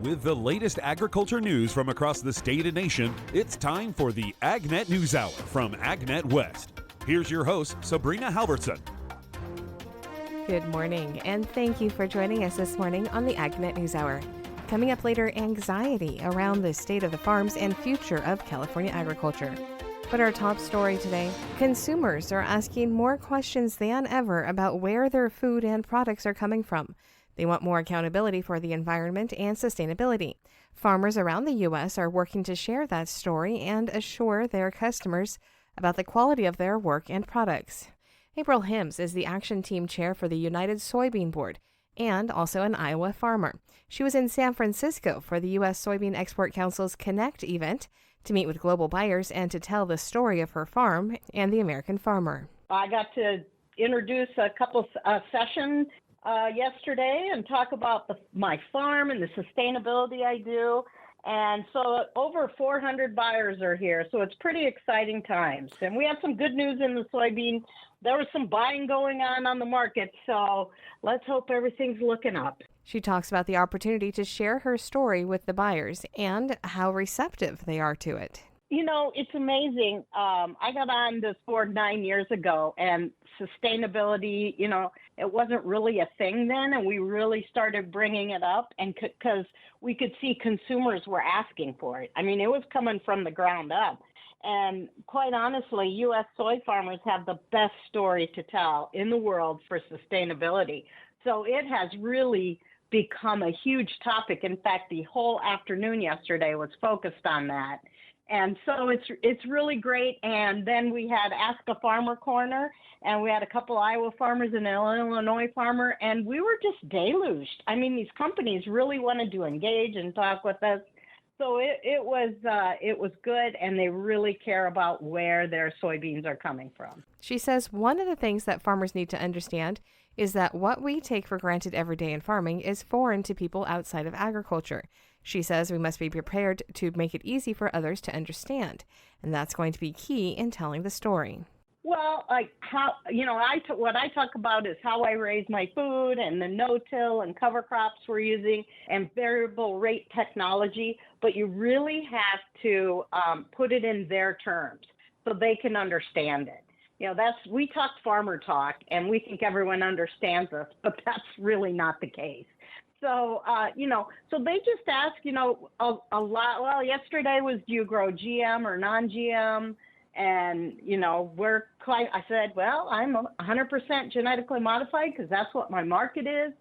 With the latest agriculture news from across the state and nation, it's time for the AgNet News Hour from AgNet West. Here's your host, Sabrina Halverson. Good morning, and thank you for joining us this morning on the AgNet News Hour. Coming up later, anxiety around the state of the farms and future of California agriculture. But our top story today, consumers are asking more questions than ever about where their food and products are coming from. They want more accountability for the environment and sustainability. Farmers around the U.S. are working to share that story and assure their customers about the quality of their work and products. April Hims is the Action Team Chair for the United Soybean Board and also an Iowa farmer. She was in San Francisco for the U.S. Soybean Export Council's Connect event to meet with global buyers and to tell the story of her farm and the American farmer. I got to introduce a couple sessions yesterday and talk about my farm and the sustainability I do. And so over 400 buyers are here, so it's pretty exciting times. And we have some good news in the soybean. There was some buying going on the market, so let's hope everything's looking up. She talks about the opportunity to share her story with the buyers and how receptive they are to it. You know, it's amazing. I got on this board 9 years ago, and sustainability, it wasn't really a thing then, and we really started bringing it up, and because we could see consumers were asking for it. I mean, it was coming from the ground up. And quite honestly, U.S. soy farmers have the best story to tell in the world for sustainability. So it has really become a huge topic. In fact, the whole afternoon yesterday was focused on that. And so it's really great. And then we had Ask a Farmer Corner, and we had a couple Iowa farmers and an Illinois farmer, and we were just deluged. I mean, these companies really wanted to engage and talk with us. So it was good, and they really care about where their soybeans are coming from. She says one of the things that farmers need to understand is that what we take for granted every day in farming is foreign to people outside of agriculture. She says we must be prepared to make it easy for others to understand, and that's going to be key in telling the story. Well, what I talk about is how I raise my food and the no-till and cover crops we're using and variable rate technology, but you really have to put it in their terms so they can understand it. We talk farmer talk, and we think everyone understands us, but that's really not the case. So, so they just ask, a lot. Well, yesterday was, do you grow GM or non-GM? And, I said, well, I'm 100% genetically modified because that's what my market is,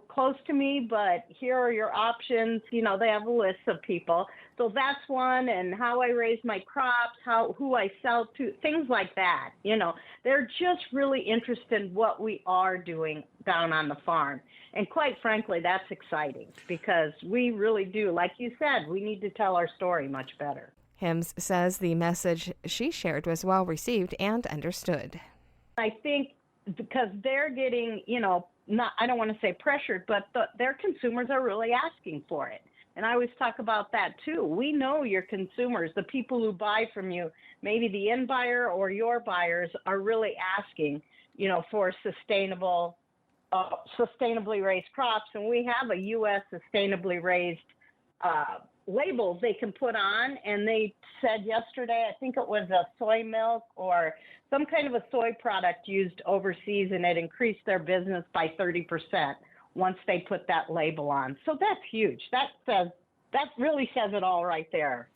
close to me, but here are your options. They have a list of people. So that's one, and how I raise my crops, who I sell to, things like that. They're just really interested in what we are doing down on the farm. And quite frankly, that's exciting because we really do, like you said, we need to tell our story much better. Hims says the message she shared was well received and understood. I think because they're getting, I don't want to say pressured, but their consumers are really asking for it. And I always talk about that too. We know your consumers, the people who buy from you, maybe the end buyer or your buyers are really asking, for sustainably raised crops. And we have a U.S. sustainably raised labels they can put on, and they said yesterday, I think it was a soy milk or some kind of a soy product used overseas, and it increased their business by 30% once they put that label on. So that's huge. That really says it all right there.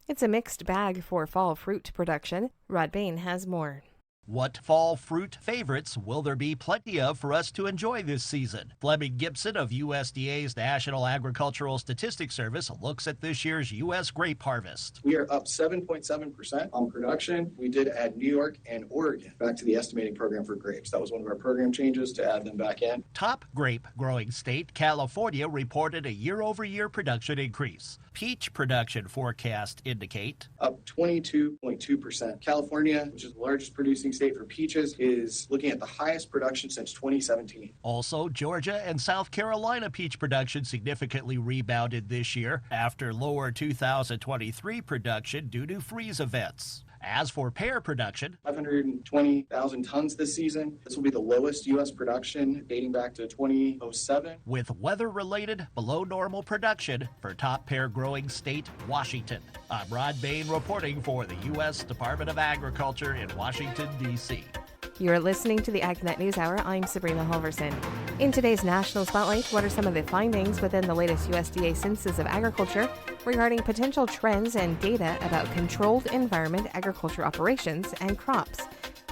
It's a mixed bag for fall fruit production. Rod Bain has more. What fall fruit favorites will there be plenty of for us to enjoy this season? Fleming Gibson of USDA's National Agricultural Statistics Service looks at this year's U.S. grape harvest. We are up 7.7% on production. We did add New York and Oregon back to the estimating program for grapes. That was one of our program changes to add them back in. Top grape growing state, California, reported a year-over-year production increase. Peach production forecasts indicate up 22.2%. California, which is the largest producing state for peaches, is looking at the highest production since 2017. Also, Georgia and South Carolina peach production significantly rebounded this year after lower 2023 production due to freeze events. As for pear production, 520,000 tons this season. This will be the lowest U.S. production dating back to 2007. with weather-related below normal production for top pear growing state, Washington. I'm Rod Bain reporting for the U.S. Department of Agriculture in Washington, D.C. You're listening to the AgNet News Hour. I'm Sabrina Halverson. In today's National Spotlight, what are some of the findings within the latest USDA Census of Agriculture regarding potential trends and data about controlled environment agriculture operations and crops?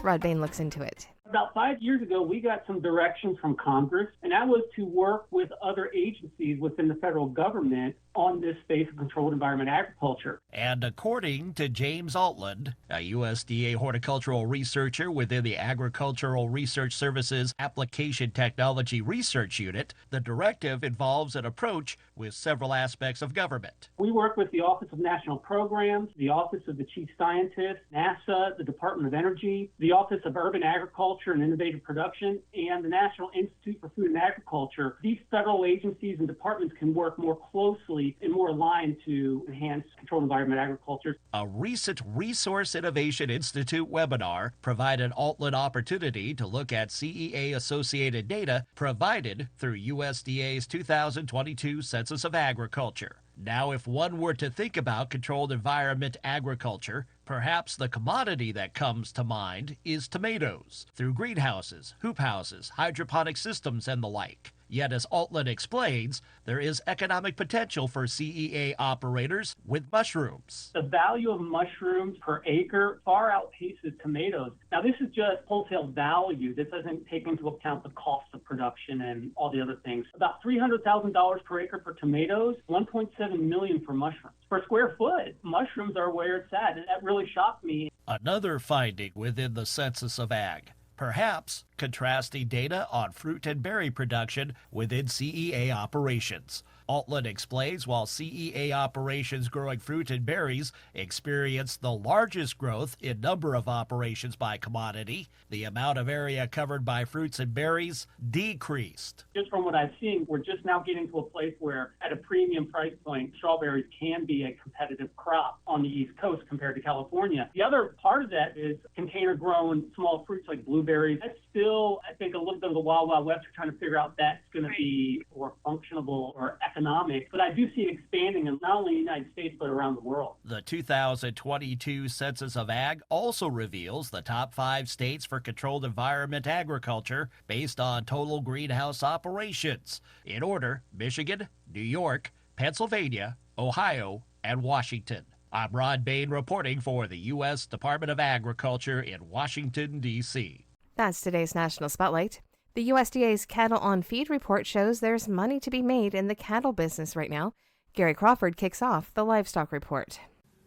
Rod Bain looks into it. About 5 years ago, we got some direction from Congress, and that was to work with other agencies within the federal government on this space of controlled environment agriculture. And according to James Altland, a USDA horticultural researcher within the Agricultural Research Services Application Technology Research Unit, the directive involves an approach with several aspects of government. We work with the Office of National Programs, the Office of the Chief Scientist, NASA, the Department of Energy, the Office of Urban Agriculture and Innovative Production, and the National Institute for Food and Agriculture. These federal agencies and departments can work more closely and more aligned to enhance controlled environment agriculture. A recent Resource Innovation Institute webinar provided Altland opportunity to look at CEA-associated data provided through USDA's 2022 Census of Agriculture. Now, if one were to think about controlled environment agriculture, perhaps the commodity that comes to mind is tomatoes, through greenhouses, hoop houses, hydroponic systems, and the like. Yet, as Altland explains, there is economic potential for CEA operators with mushrooms. The value of mushrooms per acre far outpaces tomatoes. Now, this is just wholesale value. This doesn't take into account the cost of production and all the other things. About $300,000 per acre for tomatoes, $1.7 million for mushrooms. Per square foot, mushrooms are where it's at, and that really shocked me. Another finding within the Census of Ag. Perhaps contrasting data on fruit and berry production within CEA operations. Altland explains while CEA operations growing fruit and berries experienced the largest growth in number of operations by commodity, the amount of area covered by fruits and berries decreased. Just from what I've seen, we're just now getting to a place where at a premium price point, strawberries can be a competitive crop on the East Coast compared to California. The other part of that is container grown small fruits like blueberries. That's still, I think, a little bit of the wild, wild west. We're trying to figure out that's going to be more functional or economic. But I do see it expanding in not only the United States, but around the world. The 2022 Census of Ag also reveals the top 5 states for controlled environment agriculture based on total greenhouse operations. In order, Michigan, New York, Pennsylvania, Ohio, and Washington. I'm Rod Bain reporting for the U.S. Department of Agriculture in Washington, D.C. That's today's National Spotlight. The USDA's Cattle on Feed report shows there's money to be made in the cattle business right now. Gary Crawford kicks off the livestock report.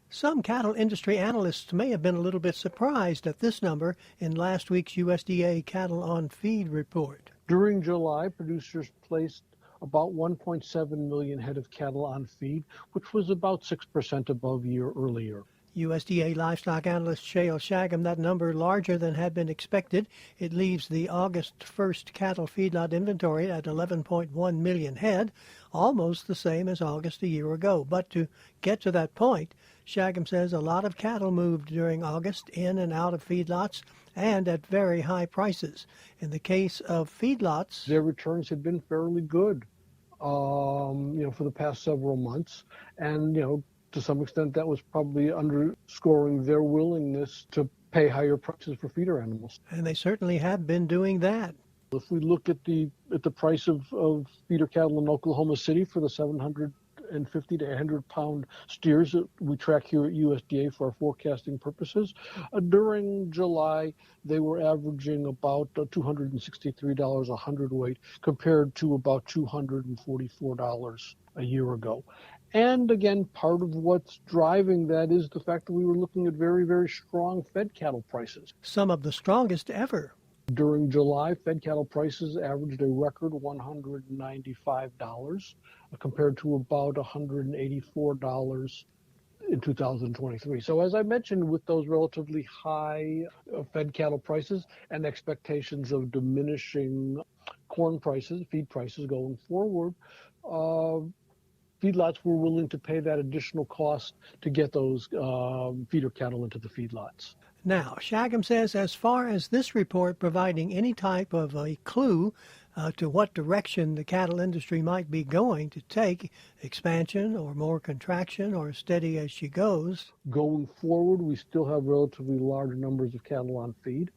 Some cattle industry analysts may have been a little bit surprised at this number in last week's USDA Cattle on Feed report. During July, producers placed about 1.7 million head of cattle on feed, which was about 6% above year earlier. USDA livestock analyst Shale Shagam, that number larger than had been expected. It leaves the August 1st cattle feedlot inventory at 11.1 million head, almost the same as August a year ago. But to get to that point, Shagam says a lot of cattle moved during August in and out of feedlots and at very high prices. In the case of feedlots, their returns had been fairly good, for the past several months. And, to some extent, that was probably underscoring their willingness to pay higher prices for feeder animals. And they certainly have been doing that. If we look at the price of feeder cattle in Oklahoma City for the 750 to 800 pound steers that we track here at USDA for our forecasting purposes, during July they were averaging about $263 a hundredweight compared to about $244 a year ago. And again, part of what's driving that is the fact that we were looking at very, very strong fed cattle prices. Some of the strongest ever. During July, fed cattle prices averaged a record $195 compared to about $184 in 2023. So as I mentioned, with those relatively high fed cattle prices and expectations of diminishing corn prices, feed prices going forward, feedlots were willing to pay that additional cost to get those feeder cattle into the feedlots. Now, Shagam says as far as this report providing any type of a clue to what direction the cattle industry might be going to take, expansion or more contraction or steady as she goes. Going forward, we still have relatively large numbers of cattle on feed,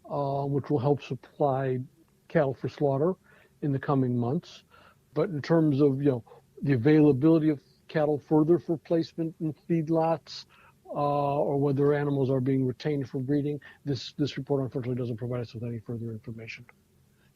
which will help supply cattle for slaughter in the coming months. But in terms of the availability of cattle further for placement in feedlots, or whether animals are being retained for breeding, this report unfortunately doesn't provide us with any further information.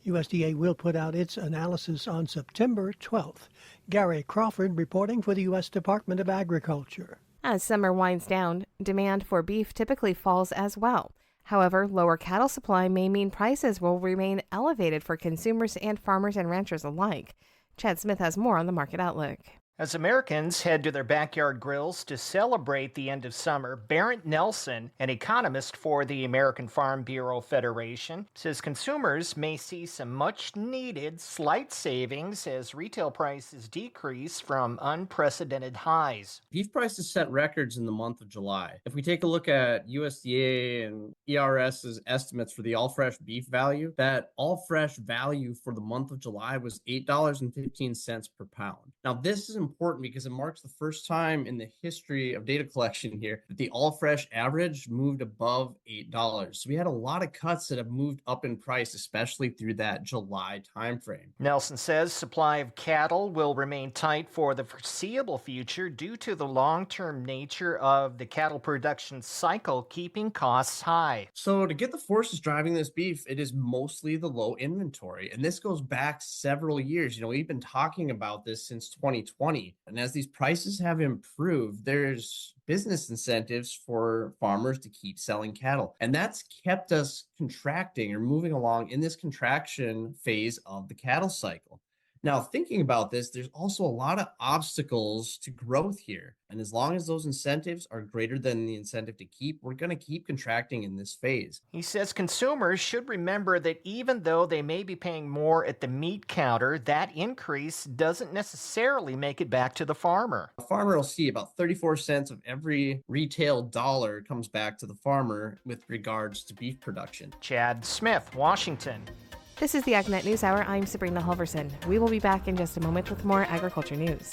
USDA will put out its analysis on September 12th. Gary Crawford reporting for the U.S. Department of Agriculture. As summer winds down, demand for beef typically falls as well. However, lower cattle supply may mean prices will remain elevated for consumers and farmers and ranchers alike. Chad Smith has more on the market outlook. As Americans head to their backyard grills to celebrate the end of summer, Barrett Nelson, an economist for the American Farm Bureau Federation, says consumers may see some much-needed slight savings as retail prices decrease from unprecedented highs. Beef prices set records in the month of July. If we take a look at USDA and ERS's estimates for the all-fresh beef value, that all-fresh value for the month of July was $8.15 per pound. Now, this is important because it marks the first time in the history of data collection here that the all-fresh average moved above $8. So we had a lot of cuts that have moved up in price, especially through that July timeframe. Nelson says supply of cattle will remain tight for the foreseeable future due to the long-term nature of the cattle production cycle, keeping costs high. So to get the forces driving this beef, it is mostly the low inventory. And this goes back several years. We've been talking about this since 2020. And as these prices have improved, there's business incentives for farmers to keep selling cattle. And that's kept us contracting or moving along in this contraction phase of the cattle cycle. Now, thinking about this, there's also a lot of obstacles to growth here. And as long as those incentives are greater than the incentive to keep, we're going to keep contracting in this phase. He says consumers should remember that even though they may be paying more at the meat counter, that increase doesn't necessarily make it back to the farmer. A farmer will see about 34 cents of every retail dollar comes back to the farmer with regards to beef production. Chad Smith, Washington. This is the AgNet News Hour. I'm Sabrina Halverson. We will be back in just a moment with more agriculture news.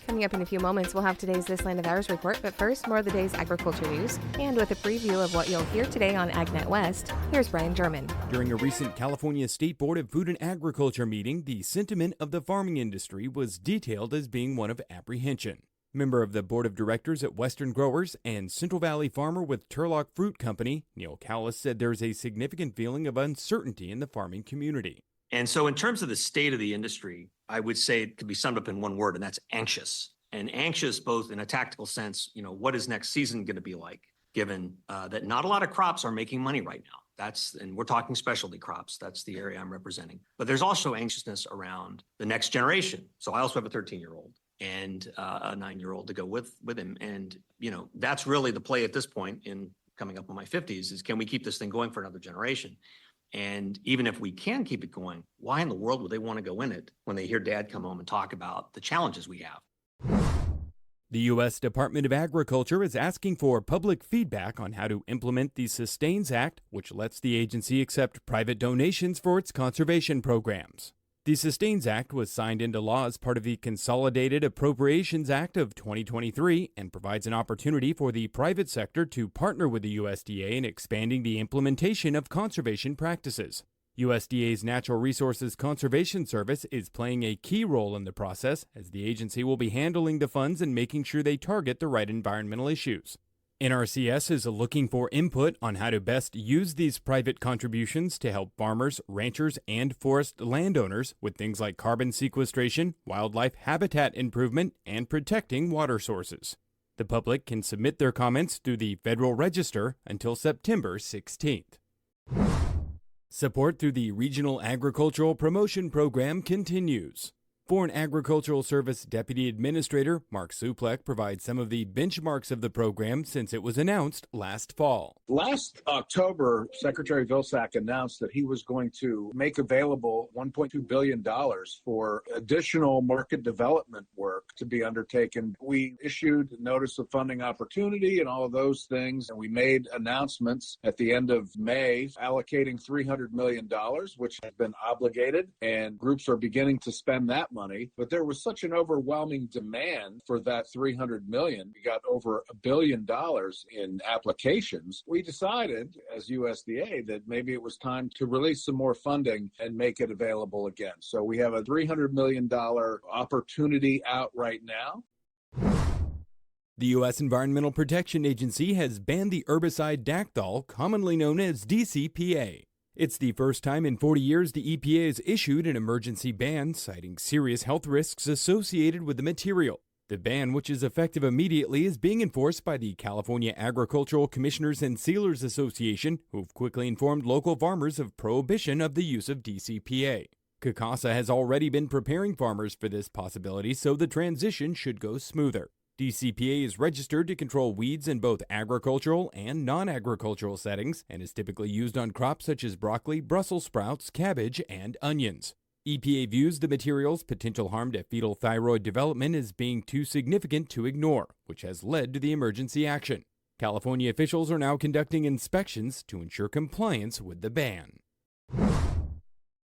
Coming up in a few moments, we'll have today's This Land of Ours report, but first, more of the day's agriculture news. And with a preview of what you'll hear today on AgNet West, here's Brian German. During a recent California State Board of Food and Agriculture meeting, the sentiment of the farming industry was detailed as being one of apprehension. Member of the board of directors at Western Growers and Central Valley farmer with Turlock Fruit Company, Neil Callis said there's a significant feeling of uncertainty in the farming community. And so in terms of the state of the industry, I would say it could be summed up in one word, and that's anxious. And anxious both in a tactical sense, what is next season going to be like, given that not a lot of crops are making money right now. And we're talking specialty crops. That's the area I'm representing. But there's also anxiousness around the next generation. So I also have a 13-year-old. And a 9-year-old to go with him. And, that's really the play at this point in coming up on my 50s is, can we keep this thing going for another generation? And even if we can keep it going, why in the world would they want to go in it when they hear Dad come home and talk about the challenges we have? The U.S. Department of Agriculture is asking for public feedback on how to implement the Sustains Act, which lets the agency accept private donations for its conservation programs. The Sustains Act was signed into law as part of the Consolidated Appropriations Act of 2023 and provides an opportunity for the private sector to partner with the USDA in expanding the implementation of conservation practices. USDA's Natural Resources Conservation Service is playing a key role in the process, as the agency will be handling the funds and making sure they target the right environmental issues. NRCS is looking for input on how to best use these private contributions to help farmers, ranchers, and forest landowners with things like carbon sequestration, wildlife habitat improvement, and protecting water sources. The public can submit their comments through the Federal Register until September 16th. Support through the Regional Agricultural Promotion Program continues. Foreign Agricultural Service Deputy Administrator Mark Suplek provides some of the benchmarks of the program since it was announced last fall. Last October, Secretary Vilsack announced that he was going to make available $1.2 billion for additional market development work to be undertaken. We issued a notice of funding opportunity and all of those things, and we made announcements at the end of May allocating $300 million, which has been obligated, and groups are beginning to spend that money. But there was such an overwhelming demand for that $300 million. We got over $1 billion in applications. We decided as USDA that maybe it was time to release some more funding and make it available again. So we have a $300 million opportunity out right now. The U.S. Environmental Protection Agency has banned the herbicide Dacthal, commonly known as DCPA. It's the first time in 40 years the EPA has issued an emergency ban, citing serious health risks associated with the material. The ban, which is effective immediately, is being enforced by the California Agricultural Commissioners and Sealers Association, who've quickly informed local farmers of prohibition of the use of DCPA. CACASA has already been preparing farmers for this possibility, so the transition should go smoother. DCPA is registered to control weeds in both agricultural and non-agricultural settings and is typically used on crops such as broccoli, Brussels sprouts, cabbage, and onions. EPA views the material's potential harm to fetal thyroid development as being too significant to ignore, which has led to the emergency action. California officials are now conducting inspections to ensure compliance with the ban.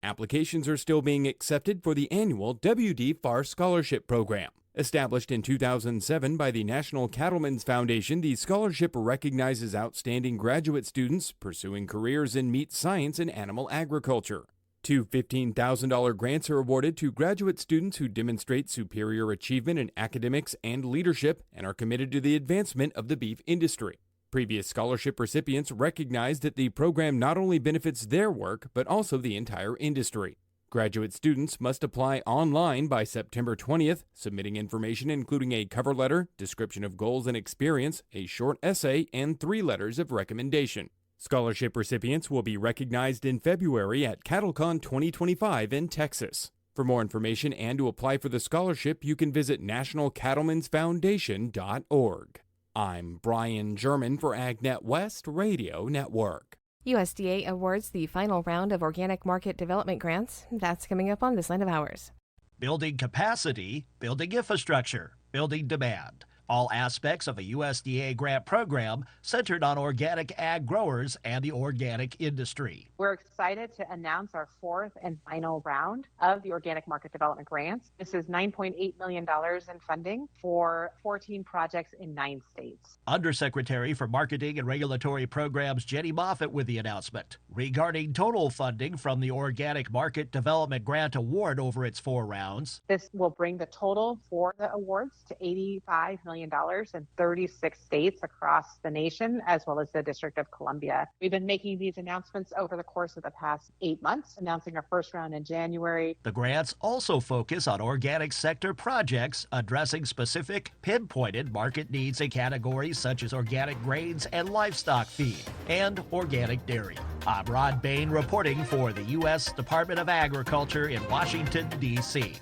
Applications are still being accepted for the annual WD Farr Scholarship Program. Established in 2007 by the National Cattlemen's Foundation, the scholarship recognizes outstanding graduate students pursuing careers in meat science and animal agriculture. Two $15,000 grants are awarded to graduate students who demonstrate superior achievement in academics and leadership and are committed to the advancement of the beef industry. Previous scholarship recipients recognize that the program not only benefits their work, but also the entire industry. Graduate students must apply online by September 20th, submitting information including a cover letter, description of goals and experience, a short essay, and 3 letters of recommendation. Scholarship recipients will be recognized in February at CattleCon 2025 in Texas. For more information and to apply for the scholarship, you can visit nationalcattlemensfoundation.org. I'm Brian German for AgNet West Radio Network. USDA awards the final round of organic market development grants. That's coming up on This Line of Ours. Building capacity, building infrastructure, building demand. All aspects of a USDA grant program centered on organic ag growers and the organic industry. We're excited to announce our 4th and final round of the Organic Market Development Grants. This is $9.8 million in funding for 14 projects in 9 states. Undersecretary for Marketing and Regulatory Programs Jenny Moffitt with the announcement regarding total funding from the Organic Market Development Grant Award over its 4 rounds. This will bring the total for the awards to $85 million in 36 states across the nation, as well as the District of Columbia. We've been making these announcements over the course of the past 8 months, announcing our first round in January. The grants also focus on organic sector projects addressing specific, pinpointed market needs in categories such as organic grains and livestock feed and organic dairy. I'm Rod Bain reporting for the U.S. Department of Agriculture in Washington, D.C.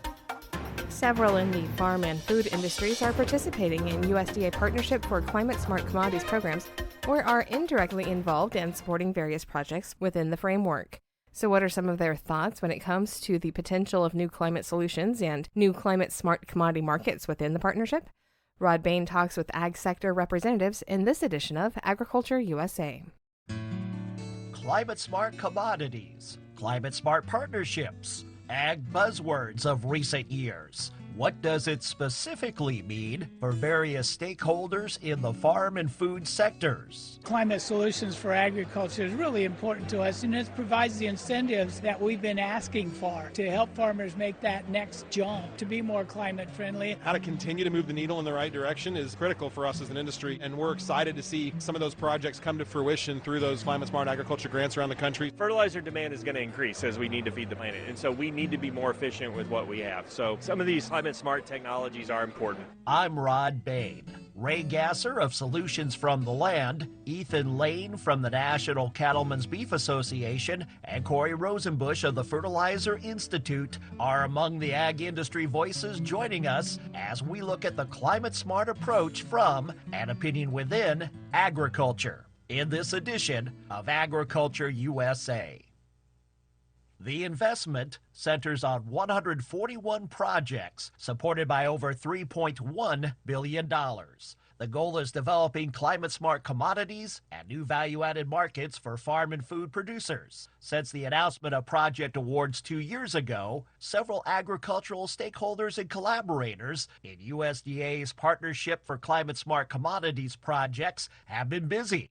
Several in the farm and food industries are participating in USDA Partnership for Climate Smart Commodities programs or are indirectly involved and supporting various projects within the framework. So what are some of their thoughts when it comes to the potential of new climate solutions and new climate smart commodity markets within the partnership? Rod Bain talks with ag sector representatives in this edition of Agriculture USA. Climate smart commodities, climate smart partnerships, ag buzzwords of recent years. What does it specifically mean for various stakeholders in the farm and food sectors? Climate solutions for agriculture is really important to us, and it provides the incentives that we've been asking for to help farmers make that next jump to be more climate friendly. How to continue to move the needle in the right direction is critical for us as an industry, and we're excited to see some of those projects come to fruition through those climate smart agriculture grants around the country. Fertilizer demand is going to increase as we need to feed the planet, and so we need to be more efficient with what we have. So some of these climate smart technologies are important. I'm Rod Bain. Ray Gasser of Solutions from the Land, Ethan Lane from the National Cattlemen's Beef Association, and Corey Rosenbush of the Fertilizer Institute are among the ag industry voices joining us as we look at the climate-smart approach from and opinion within agriculture in this edition of Agriculture USA. The investment centers on 141 projects supported by over $3.1 billion. The goal is developing climate-smart commodities and new value-added markets for farm and food producers. Since the announcement of project awards 2 years ago, several agricultural stakeholders and collaborators in USDA's Partnership for Climate-Smart Commodities projects have been busy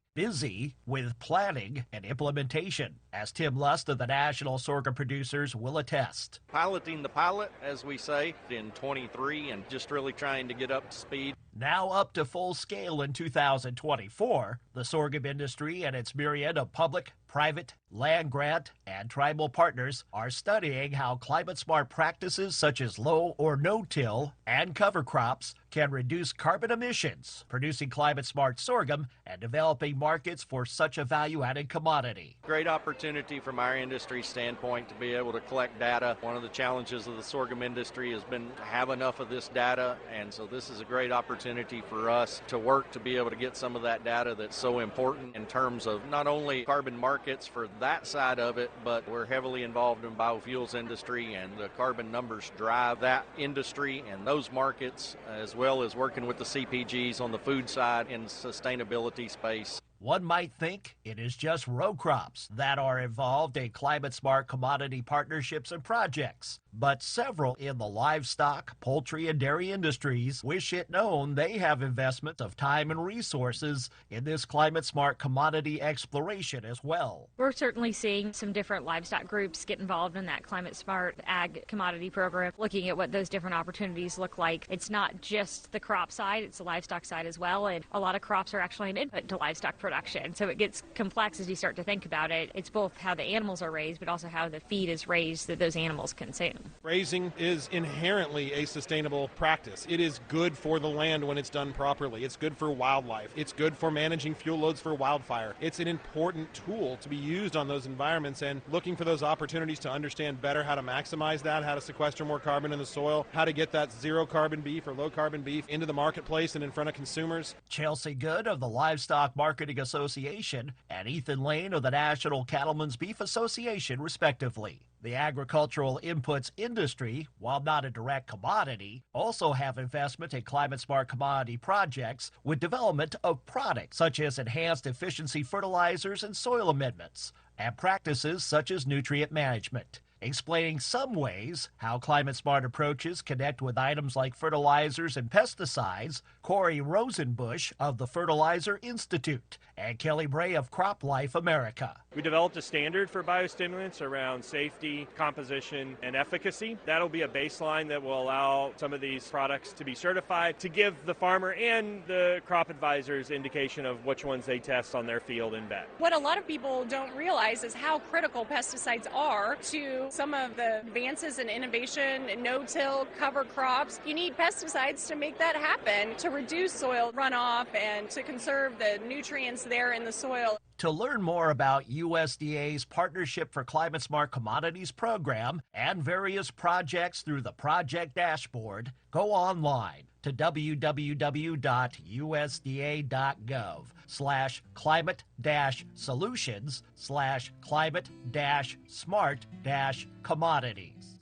with planning and implementation, as Tim Lust of the National Sorghum Producers will attest. Piloting the pilot, as we say, in 23 and just really trying to get up to speed. Now up to full scale in 2024, the sorghum industry and its myriad of public, private, land-grant, and tribal partners are studying how climate-smart practices such as low or no-till and cover crops can reduce carbon emissions, producing climate-smart sorghum and developing markets for such a value-added commodity. Great opportunity from our industry standpoint to be able to collect data. One of the challenges of the sorghum industry has been to have enough of this data, and so this is a great opportunity for us to work to be able to get some of that data that's so important in terms of not only carbon markets for that side of it, but we're heavily involved in biofuels industry, and the carbon numbers drive that industry and those markets, as well as working with the CPGs on the food side in sustainability space. One might think it is just row crops that are involved in climate-smart commodity partnerships and projects, but several in the livestock, poultry, and dairy industries wish it known they have investment of time and resources in this climate-smart commodity exploration as well. We're certainly seeing some different livestock groups get involved in that climate-smart ag commodity program, looking at what those different opportunities look like. It's not just the crop side, it's the livestock side as well, and a lot of crops are actually an input to livestock production. So it gets complex as you start to think about it. It's both how the animals are raised, but also how the feed is raised that those animals consume. Raising is inherently a sustainable practice. It is good for the land when it's done properly. It's good for wildlife. It's good for managing fuel loads for wildfire. It's an important tool to be used on those environments, and looking for those opportunities to understand better how to maximize that, how to sequester more carbon in the soil, how to get that zero carbon beef or low carbon beef into the marketplace and in front of consumers. Chelsea Good of the Livestock Marketing Association and Ethan Lane of the National Cattlemen's Beef Association, respectively. The agricultural inputs industry, while not a direct commodity, also have investment in climate-smart commodity projects with development of products such as enhanced efficiency fertilizers and soil amendments, and practices such as nutrient management. Explaining some ways how climate-smart approaches connect with items like fertilizers and pesticides, Corey Rosenbush of the Fertilizer Institute and Kelly Bray of Crop Life America. We developed a standard for biostimulants around safety, composition, and efficacy. That'll be a baseline that will allow some of these products to be certified to give the farmer and the crop advisors indication of which ones they test on their field and bed. What a lot of people don't realize is how critical pesticides are to some of the advances in innovation, no-till, cover crops. You need pesticides to make that happen, to reduce soil runoff and to conserve the nutrients there in the soil. To learn more about USDA's Partnership for Climate-Smart Commodities program and various projects through the project dashboard, go online to www.usda.gov/climate-solutions/climate-smart-commodities.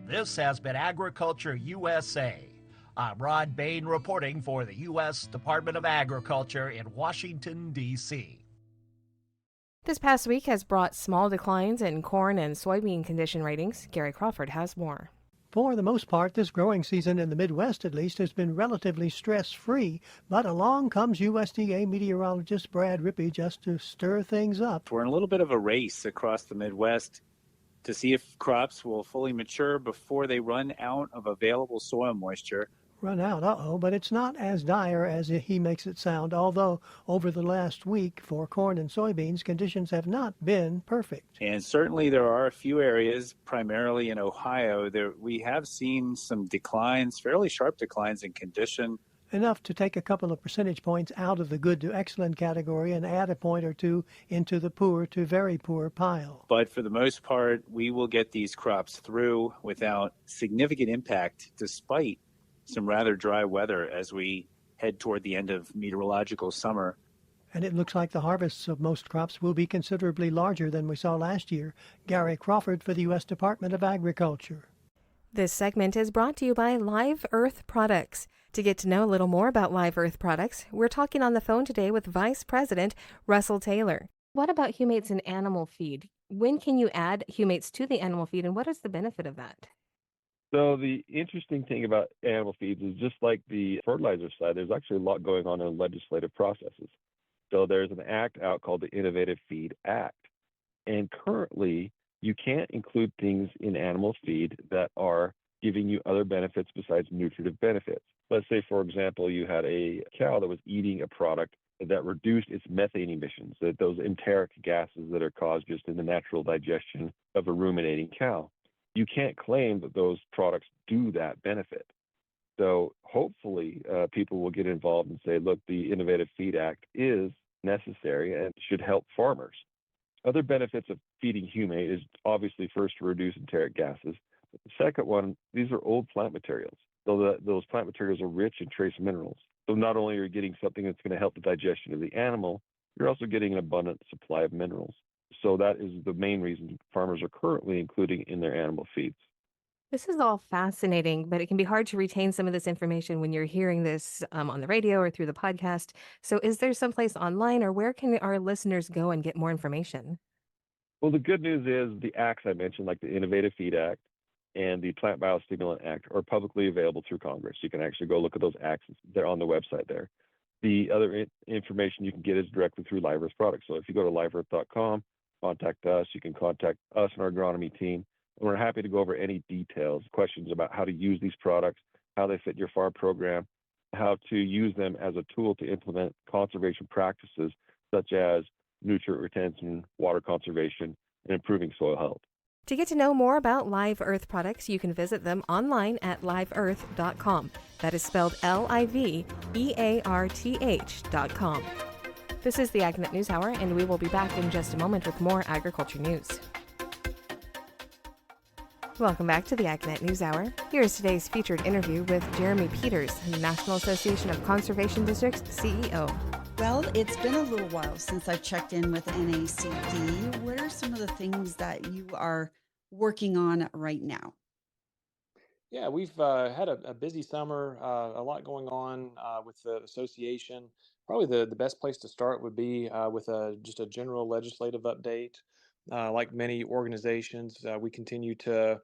This has been Agriculture USA. I'm Rod Bain reporting for the U.S. Department of Agriculture in Washington, D.C. This past week has brought small declines in corn and soybean condition ratings. Gary Crawford has more. For the most part, this growing season in the Midwest, at least, has been relatively stress-free. But along comes USDA meteorologist Brad Rippey just to stir things up. We're in a little bit of a race across the Midwest to see if crops will fully mature before they run out of available soil moisture. Run out, but it's not as dire as he makes it sound, although over the last week for corn and soybeans, conditions have not been perfect. And certainly there are a few areas, primarily in Ohio, we have seen some declines, fairly sharp declines in condition Enough to take a couple of percentage points out of the good to excellent category and add a point or two into the poor to very poor pile. But for the most part, we will get these crops through without significant impact, despite some rather dry weather as we head toward the end of meteorological summer. And it looks like the harvests of most crops will be considerably larger than we saw last year. Gary Crawford for the U.S. Department of Agriculture. This segment is brought to you by Live Earth Products. To get to know a little more about Live Earth Products, we're talking on the phone today with Vice President Russell Taylor. What about humates in animal feed? When can you add humates to the animal feed, and what is the benefit of that? So the interesting thing about animal feeds is just like the fertilizer side, there's actually a lot going on in legislative processes. So there's an act out called the Innovative Feed Act. And currently, you can't include things in animal feed that are giving you other benefits besides nutritive benefits. Let's say, for example, you had a cow that was eating a product that reduced its methane emissions, those enteric gases that are caused just in the natural digestion of a ruminating cow. You can't claim that those products do that benefit. So hopefully people will get involved and say, look, the Innovative Feed Act is necessary and should help farmers. Other benefits of feeding humate is obviously first to reduce enteric gases. But the second one, these are old plant materials. So those plant materials are rich in trace minerals. So not only are you getting something that's going to help the digestion of the animal, you're also getting an abundant supply of minerals. So that is the main reason farmers are currently including in their animal feeds. This is all fascinating, but it can be hard to retain some of this information when you're hearing this on the radio or through the podcast. So, is there someplace online, or where can our listeners go and get more information? Well, the good news is the acts I mentioned, like the Innovative Feed Act and the Plant Biostimulant Act, are publicly available through Congress. You can actually go look at those acts. They're on the website there. The other information you can get is directly through Live Earth Products. So if you go to liveearth.com, contact us. You can contact us and our agronomy team. And we're happy to go over any details, questions about how to use these products, how they fit your farm program, how to use them as a tool to implement conservation practices such as nutrient retention, water conservation, and improving soil health. To get to know more about Live Earth products, you can visit them online at liveearth.com. That is spelled liveearth.com. This is the AgNet News Hour, and we will be back in just a moment with more agriculture news. Welcome back to the AgNet News Hour. Here's today's featured interview with Jeremy Peters, National Association of Conservation Districts CEO. Well, it's been a little while since I've checked in with NACD. What are some of the things that you are working on right now? Yeah, we've had a busy summer, a lot going on with the association. Probably the best place to start would be with just a general legislative update. Like many organizations, we continue to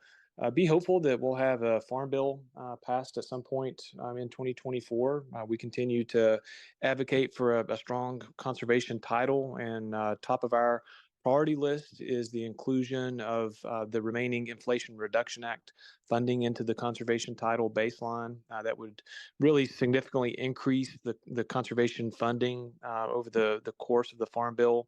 be hopeful that we'll have a farm bill passed at some point in 2024. We continue to advocate for a strong conservation title, and top of our priority list is the inclusion of the remaining Inflation Reduction Act funding into the conservation title baseline. That would really significantly increase the conservation funding over the course of the farm bill.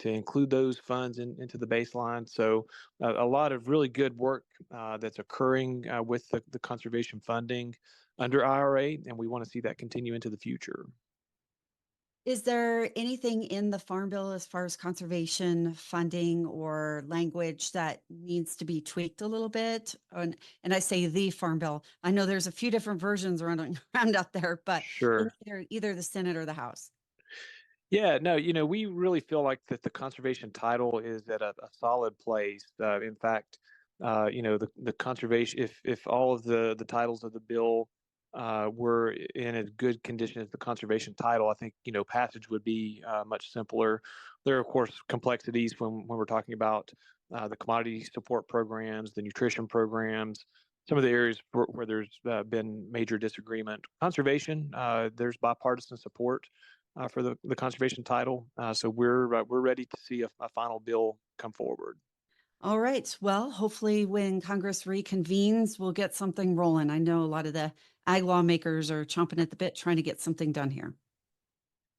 To include those funds into the baseline. So a lot of really good work that's occurring with the conservation funding under IRA, and we want to see that continue into the future. Is there anything in the Farm Bill as far as conservation funding or language that needs to be tweaked a little bit? And I say the Farm Bill. I know there's a few different versions around out there, but Sure. either the Senate or the House. Yeah, no, we really feel like that the conservation title is at a solid place. In fact, the conservation, if all of the titles of the bill were in as good condition as the conservation title, I think, passage would be much simpler. There are, of course, complexities when we're talking about the commodity support programs, the nutrition programs, some of the areas where there's been major disagreement. Conservation, there's bipartisan support for the conservation title. So we're ready to see a final bill come forward. All right. Well, hopefully when Congress reconvenes, we'll get something rolling. I know a lot of the ag lawmakers are chomping at the bit trying to get something done here.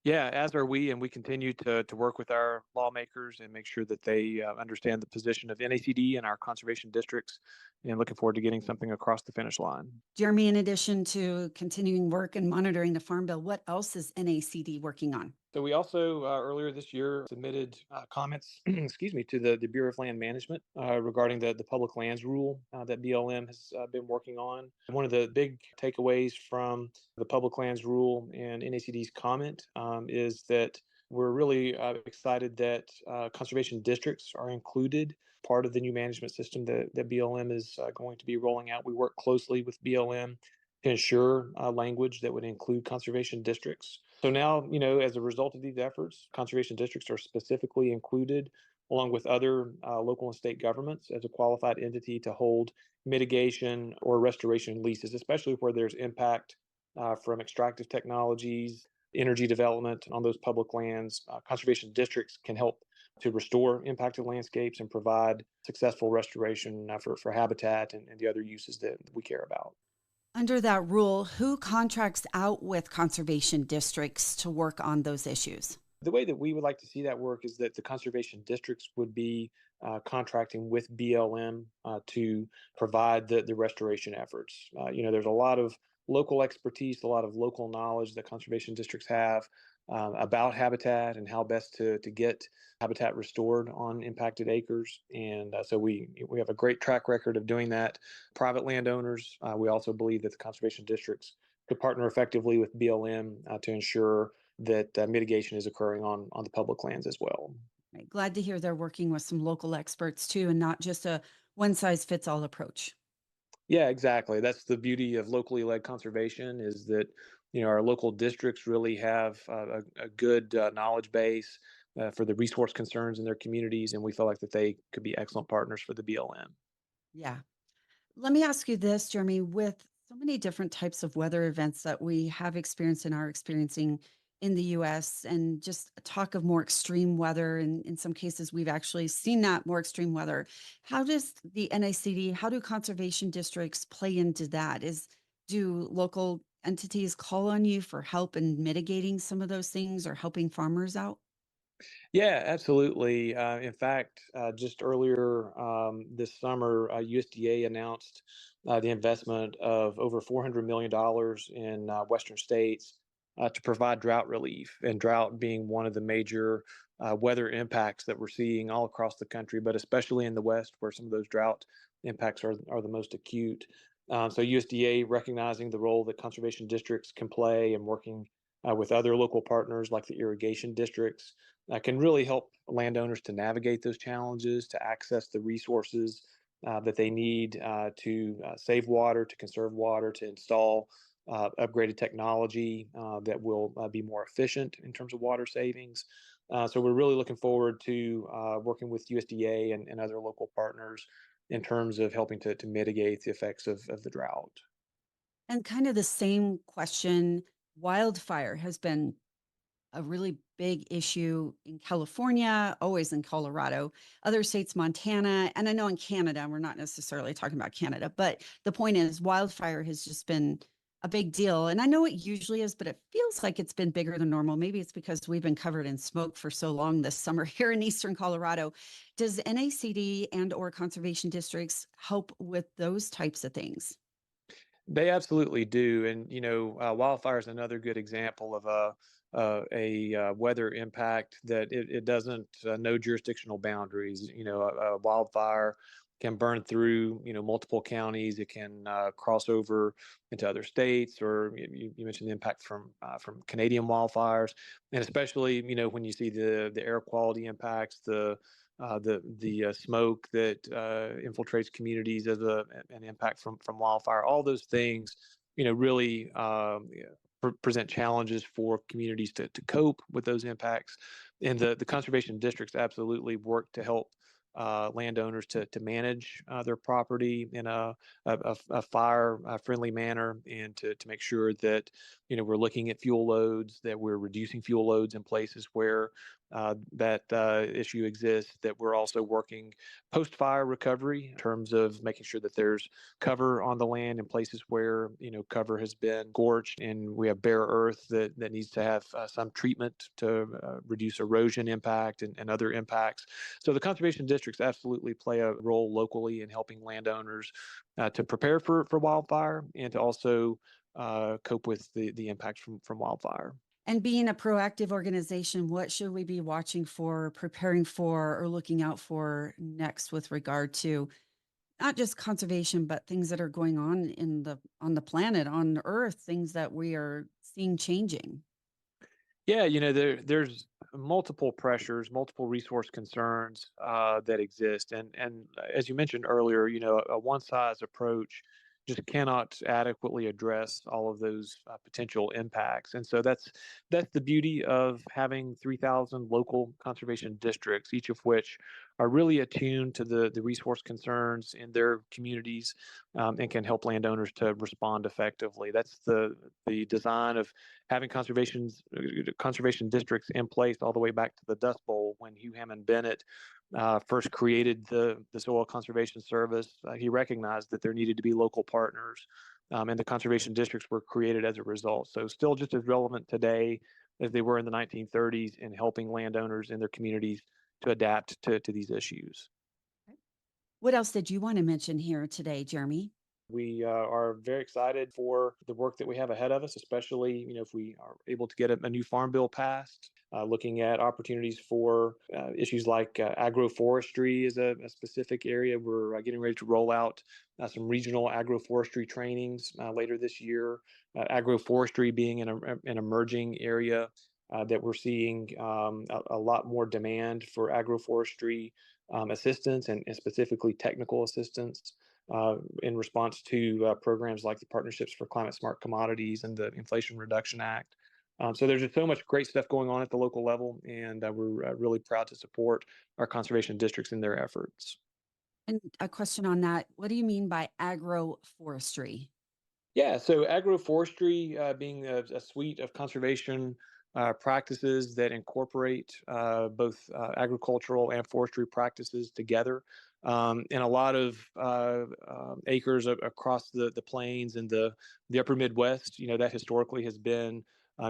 Yeah, as are we, and we continue to work with our lawmakers and make sure that they understand the position of NACD and our conservation districts, and looking forward to getting something across the finish line. Jeremy, in addition to continuing work and monitoring the Farm Bill, what else is NACD working on? So we also earlier this year submitted comments, excuse me, to the Bureau of Land Management regarding the public lands rule that BLM has been working on. One of the big takeaways from the public lands rule and NACD's comment is that we're really excited that conservation districts are included, part of the new management system that BLM is going to be rolling out. We work closely with BLM to ensure language that would include conservation districts. So now, as a result of these efforts, conservation districts are specifically included along with other local and state governments as a qualified entity to hold mitigation or restoration leases, especially where there's impact from extractive technologies, energy development on those public lands. Conservation districts can help to restore impacted landscapes and provide successful restoration for habitat and the other uses that we care about. Under that rule, who contracts out with conservation districts to work on those issues? The way that we would like to see that work is that the conservation districts would be contracting with BLM to provide the restoration efforts. There's a lot of local expertise, a lot of local knowledge that conservation districts have about habitat and how best to get habitat restored on impacted acres. And so we have a great track record of doing that. Private landowners, we also believe that the conservation districts could partner effectively with BLM to ensure that mitigation is occurring on the public lands as well. Right. Glad to hear they're working with some local experts too, and not just a one size fits all approach. Yeah, exactly. That's the beauty of locally led conservation is that, our local districts really have a good knowledge base for the resource concerns in their communities, and we feel like that they could be excellent partners for the BLM. Yeah. Let me ask you this, Jeremy, with so many different types of weather events that we have experienced and are experiencing in the US, and just talk of more extreme weather, and in some cases we've actually seen that more extreme weather. How does the NACD, how do conservation districts play into that? Do local entities call on you for help in mitigating some of those things or helping farmers out? Yeah, absolutely. In fact, just earlier this summer, USDA announced the investment of over $400 million in Western states to provide drought relief, and drought being one of the major weather impacts that we're seeing all across the country, but especially in the West, where some of those drought impacts are the most acute. So USDA recognizing the role that conservation districts can play and working with other local partners like the irrigation districts can really help landowners to navigate those challenges, to access the resources that they need to save water, to conserve water, to install upgraded technology that will be more efficient in terms of water savings. So we're really looking forward to working with USDA and other local partners in terms of helping to mitigate the effects of the drought. And kind of the same question, wildfire has been a really big issue in California, always in Colorado, other states, Montana, and I know in Canada, we're not necessarily talking about Canada, but the point is wildfire has just been a big deal. And I know it usually is, but it feels like it's been bigger than normal. Maybe it's because we've been covered in smoke for so long this summer here in Eastern Colorado. Does NACD and or conservation districts help with those types of things? They absolutely do, and wildfire is another good example of a weather impact that it doesn't know jurisdictional boundaries. A wildfire can burn through multiple counties. It can cross over into other states, or you mentioned the impact from Canadian wildfires, and especially when you see the air quality impacts, the smoke that infiltrates communities as an impact from wildfire. All those things, really present challenges for communities to cope with those impacts. And the conservation districts absolutely work to help landowners to manage their property in a fire friendly manner, and to make sure that we're looking at fuel loads, that we're reducing fuel loads in places where that issue exists, that we're also working post-fire recovery in terms of making sure that there's cover on the land in places where, cover has been scorched and we have bare earth that needs to have some treatment to reduce erosion impact and other impacts. So the conservation districts absolutely play a role locally in helping landowners to prepare for wildfire and to also cope with the impacts from wildfire. And being a proactive organization, what should we be watching for, preparing for, or looking out for next with regard to not just conservation, but things that are going on on the planet, on Earth, things that we are seeing changing? Yeah, there's multiple pressures, multiple resource concerns that exist, and as you mentioned earlier, a one size approach just cannot adequately address all of those potential impacts, and so that's the beauty of having 3,000 local conservation districts, each of which are really attuned to the resource concerns in their communities and can help landowners to respond effectively. That's the design of having conservation districts in place all the way back to the Dust Bowl when Hugh Hammond Bennett first created the Soil Conservation Service. He recognized that there needed to be local partners, and the conservation districts were created as a result. So still just as relevant today as they were in the 1930s in helping landowners in their communities to adapt to these issues. What else did you want to mention here today, Jeremy? We are very excited for the work that we have ahead of us, especially if we are able to get a new farm bill passed. Looking at opportunities for issues like agroforestry is a specific area. We're getting ready to roll out some regional agroforestry trainings later this year. Agroforestry being an emerging area that we're seeing a lot more demand for agroforestry assistance and specifically technical assistance in response to programs like the Partnerships for Climate Smart Commodities and the Inflation Reduction Act. So there's just so much great stuff going on at the local level, and we're really proud to support our conservation districts in their efforts. And a question on that, what do you mean by agroforestry? Yeah, so agroforestry being a suite of conservation practices that incorporate both agricultural and forestry practices together. And a lot of acres across the plains and the upper Midwest, that historically has been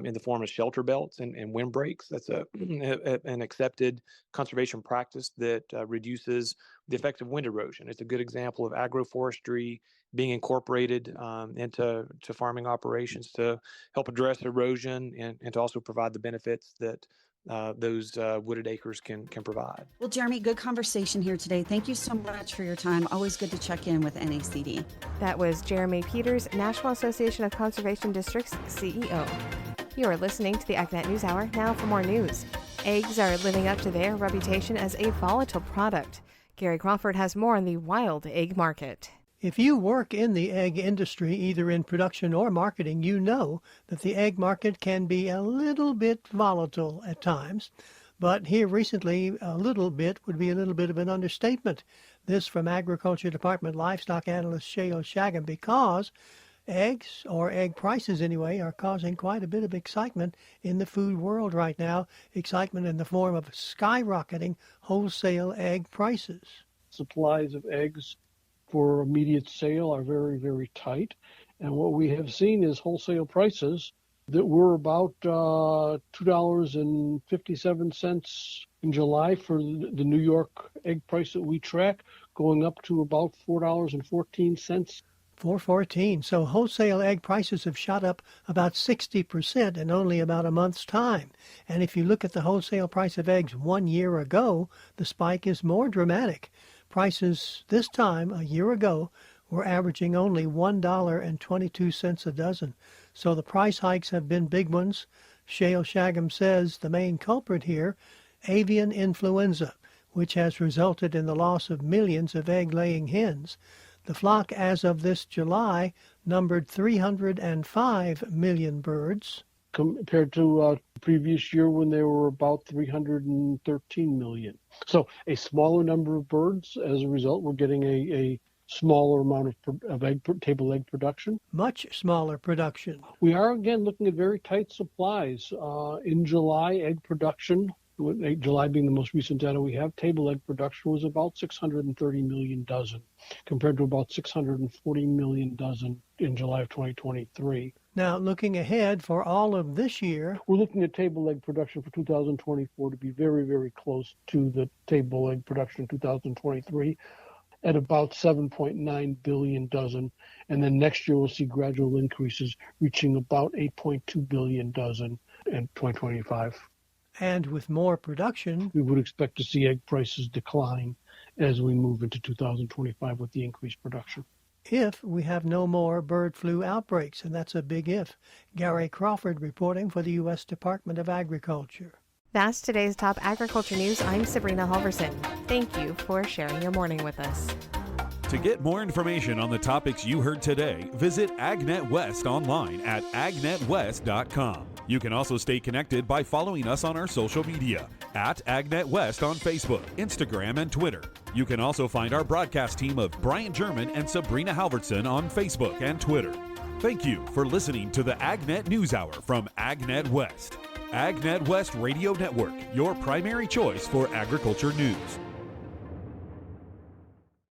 in the form of shelter belts and windbreaks. That's an accepted conservation practice that reduces the effects of wind erosion. It's a good example of agroforestry being incorporated into farming operations to help address erosion and to also provide the benefits that those wooded acres can provide. Well, Jeremy, good conversation here today. Thank you so much for your time. Always good to check in with NACD. That was Jeremy Peters, National Association of Conservation Districts CEO. You are listening to the AgNet News Hour. Now for more news. Eggs are living up to their reputation as a volatile product. Gary Crawford has more on the wild egg market. If you work in the egg industry, either in production or marketing, you know that the egg market can be a little bit volatile at times. But here recently, a little bit would be a little bit of an understatement. This from Agriculture Department livestock analyst Shale Shagam, because eggs, or egg prices anyway, are causing quite a bit of excitement in the food world right now. Excitement in the form of skyrocketing wholesale egg prices. Supplies of eggs for immediate sale are very, very tight. And what we have seen is wholesale prices that were about $2.57 in July for the New York egg price that we track, going up to about $4.14. $4.14. So wholesale egg prices have shot up about 60% in only about a month's time. And if you look at the wholesale price of eggs 1 year ago, the spike is more dramatic. Prices this time, a year ago, were averaging only $1.22 a dozen. So the price hikes have been big ones. Shale Shagam says the main culprit here, avian influenza, which has resulted in the loss of millions of egg-laying hens. The flock, as of this July, numbered 305 million birds. Compared to the previous year when there were about 313 million. So a smaller number of birds. As a result, we're getting a smaller amount of table egg production. Much smaller production. We are again looking at very tight supplies. In July, egg production, July being the most recent data we have, table egg production was about 630 million dozen, compared to about 640 million dozen in July of 2023. Now, looking ahead for all of this year, we're looking at table egg production for 2024 to be very, very close to the table egg production in 2023 at about 7.9 billion dozen. And then next year we'll see gradual increases reaching about 8.2 billion dozen in 2025. And with more production, we would expect to see egg prices decline as we move into 2025 with the increased production. If we have no more bird flu outbreaks, and that's a big if. Gary Crawford reporting for the U.S. Department of Agriculture. That's today's top agriculture news. I'm Sabrina Halverson. Thank you for sharing your morning with us. To get more information on the topics you heard today, visit AgNet West online at agnetwest.com. You can also stay connected by following us on our social media at AgNet West on Facebook, Instagram, and Twitter. You can also find our broadcast team of Brian German and Sabrina Halverson on Facebook and Twitter. Thank you for listening to the AgNet News Hour from AgNet West. AgNet West Radio Network, your primary choice for agriculture news.